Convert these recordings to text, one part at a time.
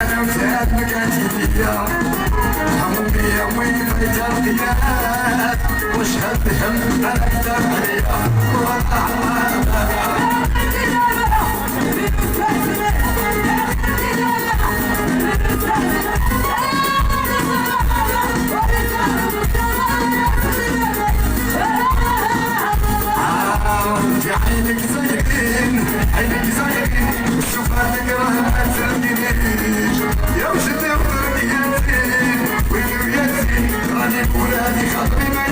انا وسعد مكانت ليا همومي يومي فايت القياس وش هالهم انا اكثر عليا عينك زايقين عينك زايقين شوف هذاك راه ما تسلمنيش يا وجد يا ولدي يا زين ويلي يا زين راني نقول هذه خاطري ما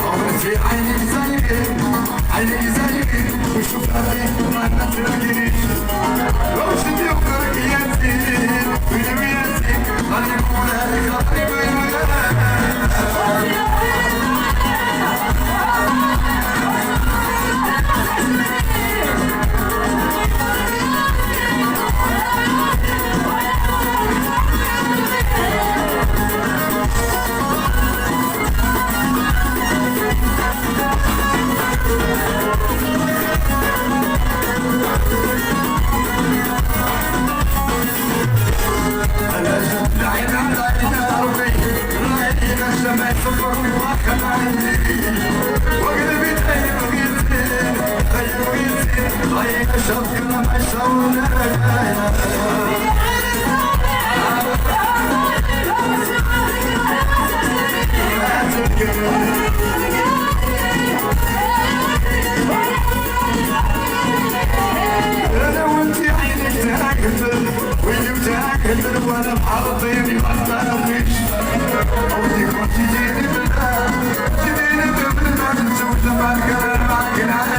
عمرتي عينك زايقين عينك زايقين وشوف هذيك ما تلاقينيش وجد يا ولدي يا زين ويلي يا زين راني نقول هذه خاطري ما ما يصبرني واخا عندي وقلبي تغير ويزين تغير ويزين غير شوقي ما يشوفنا انا وانتي عينك تاكل ويلي وتاكل وانا محرضيني ما تعرفيش ودي كنت تجيني بالله تجيني بالله نسوي زمان كلام معك